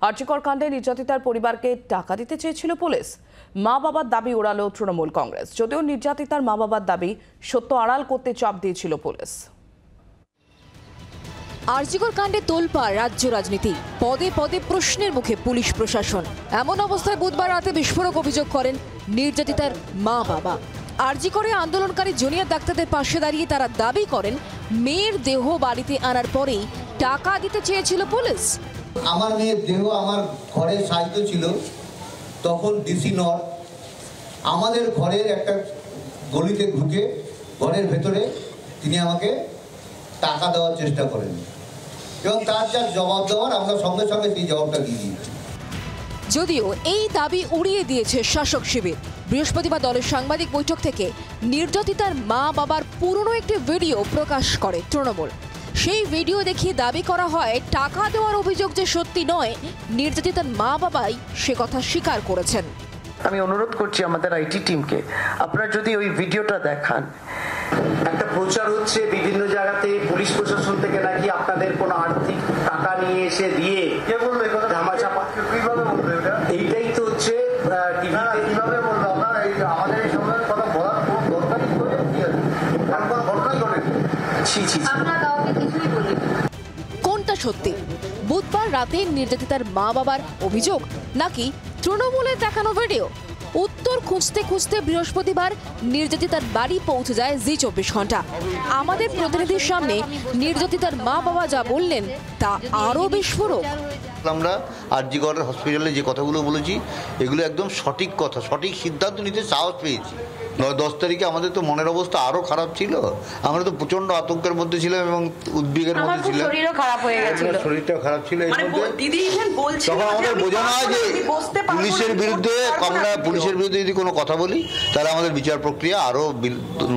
আরজিকর কাণ্ডে নির্যাতিতার পরিবারকে টাকা দিতে চেয়েছিল পুলিশ। মা বাবার দাবি ওড়ালো তৃণমূল কংগ্রেস। যদিও নির্যাতিতার মা বাবার দাবি সত্য আড়াল করতে চাপ দিয়েছিল পুলিশ। আরজিকর কাণ্ডে তোলপাড় রাজ্য রাজনীতি, পদে পদে প্রশ্নের মুখে পুলিশ প্রশাসন। এমন অবস্থায় বুধবার রাতে বিস্ফোরক অভিযোগ করেন নির্যাতিতার মা বাবা। আরজিকরে আন্দোলনকারী জুনিয়র ডাক্তারদের পাশে দাঁড়িয়ে তারা দাবি করেন মেয়ের দেহ বাড়িতে আনার পরেই টাকা দিতে চেয়েছিল পুলিশ। আমার মেয়ের দেহ আমার ঘরে সাহিত্য ছিল, তখন ডিসি নর্থ আমাদের ঘরের একটা গলিতে ঢুকে ঘরের ভেতরে তিনি আমাকে টাকা দেওয়ার চেষ্টা করেন এবং তার যা জবাব দেওয়ার আমরা সঙ্গে সঙ্গে সেই জবাবটা দিয়ে দিয়েছি। যদিও এই দাবি উড়িয়ে দিয়েছে শাসক শিবির। বৃহস্পতিবার দলের সাংবাদিক বৈঠক থেকে নির্যাতিতার মা বাবার পুরনো একটি ভিডিও প্রকাশ করে তৃণমূল। সেই ভিডিও দেখিয়ে দাবি করা হয় টাকা দেওয়ার অভিযোগ যে সত্যি নয়, নির্যাতিতার মা বাবাই সে কথা স্বীকার করেছেন। আমি অনুরোধ করছি আমাদের আইটি টিমকে, আপনারা যদি ওই ভিডিওটা দেখান। একটা প্রচার হচ্ছে বিভিন্ন জায়গাতে পুলিশ প্রশাসন থেকে নাকি আপনাদের কোনো আর্থিক টাকা নিয়ে এসে দিয়ে কে বলবে ধামাচাপা, কিভাবে বলবে এটা? এইটাই তো হচ্ছে কিভাবে বলবে আপনারা? আমাদের এই সময়ের কথা বলার কোনো দরকারই করে ঘটনাই ঘটে। আমরা কাউকে কিছুই বলি। কোনটা সত্যি? বুধবার রাতে নির্যাতিতার মা বাবার অভিযোগ নাকি তৃণমূলের দেখানো ভিডিও? উত্তর খুঁজতে খুঁজতে বৃহস্পতিবার নির্যাতিতার বাড়ি পৌঁছে যায় জি 24 ঘন্টা। আমাদের প্রতিনিধির সামনে নির্যাতিতার মা বাবা যা বললেন তা আরো বিস্ফোরক। আমরা আরজিকর হসপিটালে যে কথাগুলো বলেছি এগুলো একদম সঠিক কথা, সঠিক সিদ্ধান্ত নিতে সাহস পেয়েছি। 10 তারিখে আমাদের তো মনের অবস্থা আরো খারাপ ছিল, আমরা তো প্রচন্ড আতঙ্কের মধ্যে ছিলাম এবং উদ্বেগের মধ্যে ছিলাম, শরীরটাও খারাপ ছিল। এর মধ্যে তখন আমাদের বোঝানো হয় যে পুলিশের বিরুদ্ধে যদি কোনো কথা বলি তাহলে আমাদের বিচার প্রক্রিয়া আরো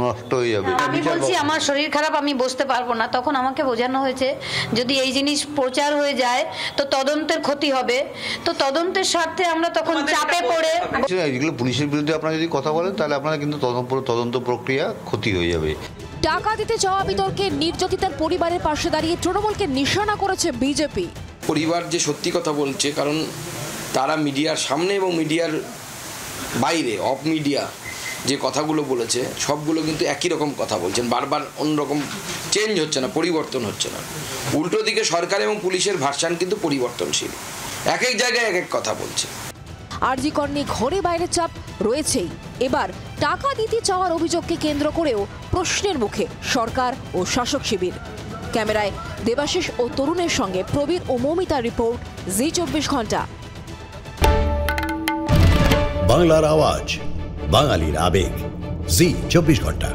নষ্ট হয়ে যাবে। আমি বলছি আমার শরীর খারাপ, আমি বসতে পারবো না। তখন আমাকে বোঝানো হয়েছে যদি এই জিনিস প্রচার হয়ে যায় তো তদন্তের ক্ষতি হবে, তো তদন্তের স্বার্থে আমরা তখন চাপে পড়ে এগুলো পুলিশের বিরুদ্ধে আপনারা যদি কথা বলেন তাহলে আপনারা কিন্তু তদন্ত প্রক্রিয়া ক্ষতি হয়ে যাবে। টাকা দিতে চাওয়া বিতর্কে নির্যাতিতার পরিবারের পাশে দাঁড়িয়ে তৃণমূলকে নিশানা করেছে বিজেপি। পরিবার যে সত্যি কথা বলছে, কারণ তারা মিডিয়ার সামনে এবং মিডিয়ার বাইরে অফ মিডিয়া যে কথাগুলো বলেছে সবগুলো কিন্তু একই রকম কথা বলছেন, বারবার অন্যরকম চেঞ্জ হচ্ছে না, পরিবর্তন হচ্ছে না। উল্টো দিকে সরকার এবং পুলিশের ভার্সান কিন্তু পরিবর্তনশীল, এক এক জায়গায় এক এক কথা বলছে। আরজিকর নিয়ে ঘরে বাইরে চাপ রয়েছেই। এবার টাকা দিতে চাওয়ার অভিযোগকে কেন্দ্র করেও প্রশ্নের মুখে সরকার ও শাসক শিবির। ক্যামেরায় দেবাশিস ও তরুণের সঙ্গে প্রবীর ও মৌমিতার রিপোর্ট, জি 24 ঘন্টা। বাংলার আওয়াজ, বাঙালির আবেগ, জি 24 ঘন্টা।